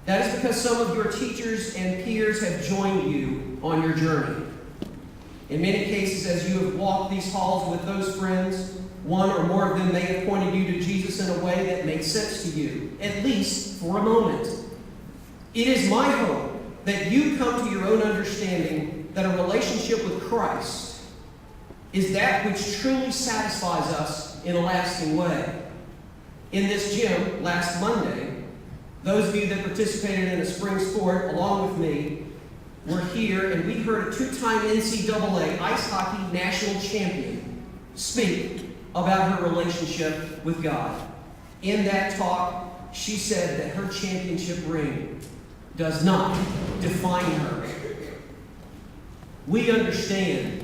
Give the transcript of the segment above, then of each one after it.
That is because some of your teachers and peers have joined you on your journey. In many cases, as you have walked these halls with those friends, one or more of them may have pointed you to Jesus in a way that made sense to you, at least for a moment. It is my hope that you come to your own understanding that a relationship with Christ is that which truly satisfies us in a lasting way. In this gym last Monday, those of you that participated in a spring sport along with me were here, and we heard a two-time NCAA ice hockey national champion speak about her relationship with God. In that talk, she said that her championship ring does not define her. We understand,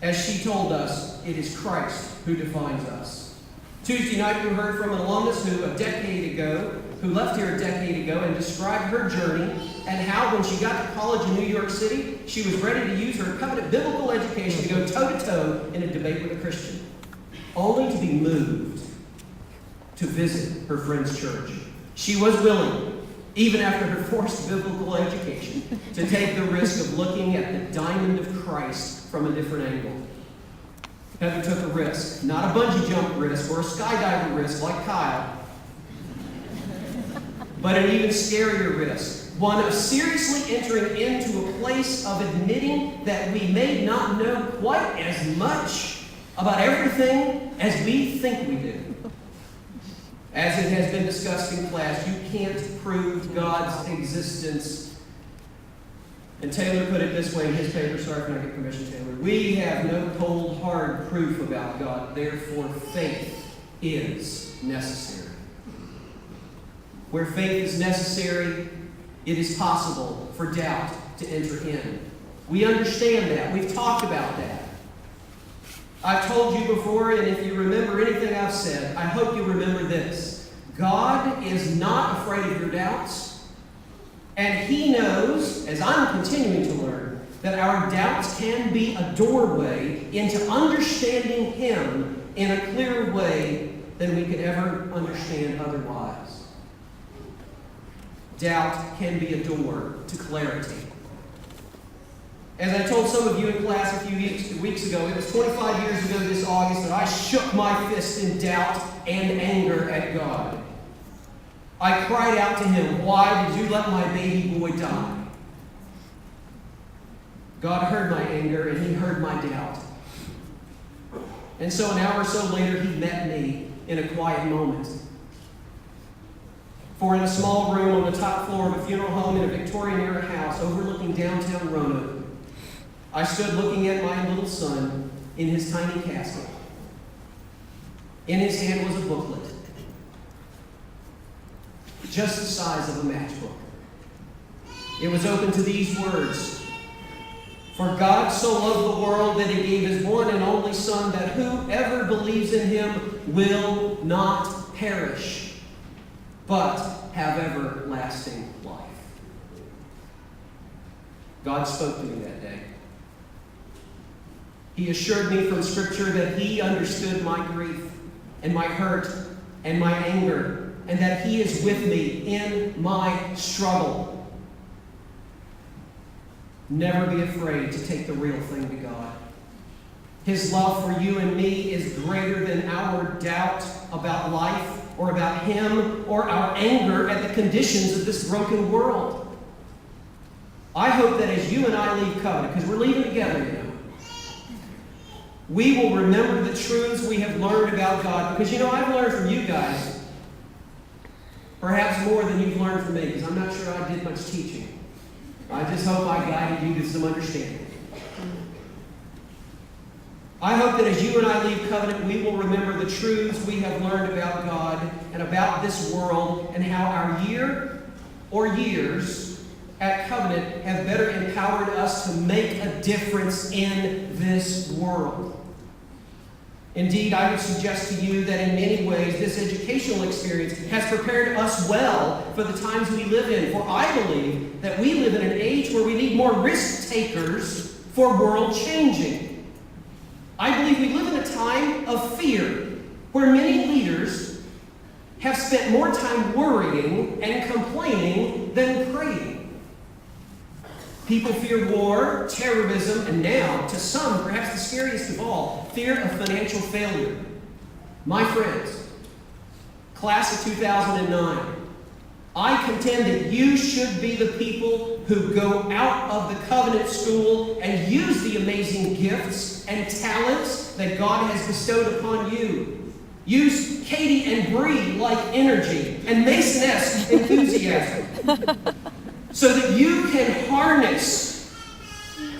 as she told us, it is Christ who defines us. Tuesday night, we heard from an alumnus who left here a decade ago and described her journey and how when she got to college in New York City, she was ready to use her covenant biblical education to go toe-to-toe in a debate with a Christian, only to be moved to visit her friend's church. She was willing, even after her forced biblical education, to take the risk of looking at the diamond of Christ from a different angle. Heather took a risk, not a bungee jump risk or a skydiver risk like Kyle, but an even scarier risk, one of seriously entering into a place of admitting that we may not know quite as much about everything as we think we do. As it has been discussed in class, you can't prove God's existence. And Taylor put it this way in his paper. Sorry if I get permission, Taylor. We have no cold, hard proof about God. Therefore, faith is necessary. Where faith is necessary, it is possible for doubt to enter in. We understand that. We've talked about that. I've told you before, and if you remember anything I've said, I hope you remember this. God is not afraid of your doubts, and He knows, as I'm continuing to learn, that our doubts can be a doorway into understanding Him in a clearer way than we could ever understand otherwise. Doubt can be a door to clarity. As I told some of you in class a few weeks ago, it was 25 years ago this August that I shook my fist in doubt and anger at God. I cried out to Him, "Why did you let my baby boy die?" God heard my anger and He heard my doubt. And so an hour or so later, He met me in a quiet moment. For in a small room on the top floor of a funeral home in a Victorian-era house overlooking downtown Roanoke, I stood looking at my little son in his tiny casket. In his hand was a booklet, just the size of a matchbook. It was open to these words: "For God so loved the world that He gave His one and only Son, that whoever believes in Him will not perish, but have everlasting life." God spoke to me that day. He assured me from Scripture that He understood my grief and my hurt and my anger, and that He is with me in my struggle. Never be afraid to take the real thing to God. His love for you and me is greater than our doubt about life or about Him or our anger at the conditions of this broken world. I hope that as you and I leave Covenant, because we're leaving together now, we will remember the truths we have learned about God. Because, I've learned from you guys perhaps more than you've learned from me, because I'm not sure I did much teaching. I just hope I guided you to some understanding. I hope that as you and I leave Covenant, we will remember the truths we have learned about God and about this world, and how our year or years at Covenant have better empowered us to make a difference in this world. Indeed, I would suggest to you that in many ways this educational experience has prepared us well for the times we live in. For I believe that we live in an age where we need more risk takers for world changing. I believe we live in a time of fear, where many leaders have spent more time worrying and complaining than praying. People fear war, terrorism, and now, to some, perhaps the scariest of all, fear of financial failure. My friends, class of 2009, I contend that you should be the people who go out of the covenant school and use the amazing gifts and talents that God has bestowed upon you. Use Katie and Bree like energy and Mason-esque enthusiasm so that you can harness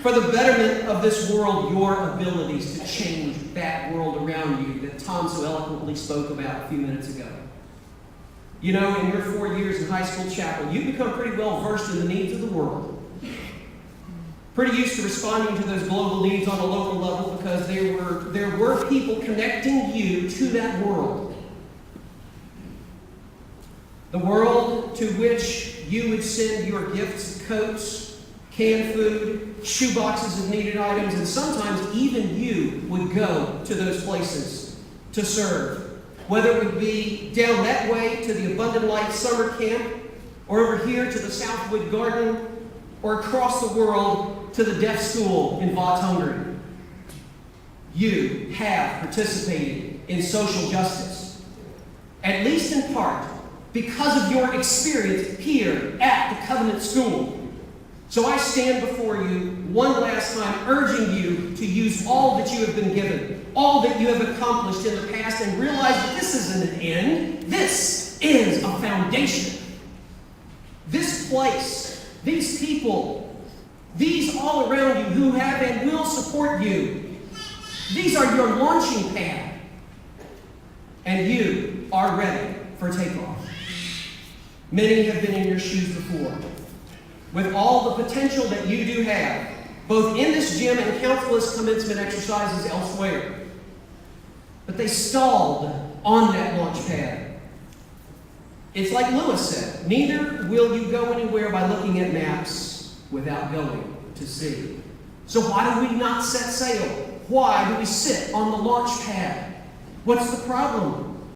for the betterment of this world your abilities to change that world around you that Tom so eloquently spoke about a few minutes ago. You know, in your 4 years in high school chapel, you become pretty well versed in the needs of the world. Pretty used to responding to those global needs on a local level because there were people connecting you to that world. The world to which you would send your gifts, coats, canned food, shoe boxes of needed items, and sometimes even you would go to those places to serve. Whether it would be down that way to the Abundant Light Summer Camp, or over here to the Southwood Garden, or across the world to the deaf school in Vaud, Hungary. You have participated in social justice, at least in part because of your experience here at the Covenant School. So I stand before you one last time, urging you to use all that you have been given, all that you have accomplished in the past, and realize that this isn't an end. This is a foundation. This place, these people, these all around you who have and will support you, these are your launching pad. And you are ready for takeoff. Many have been in your shoes before. With all the potential that you do have, both in this gym and countless commencement exercises elsewhere. But they stalled on that launch pad. It's like Lewis said, neither will you go anywhere by looking at maps without going to sea. So why do we not set sail? Why do we sit on the launch pad? What's the problem?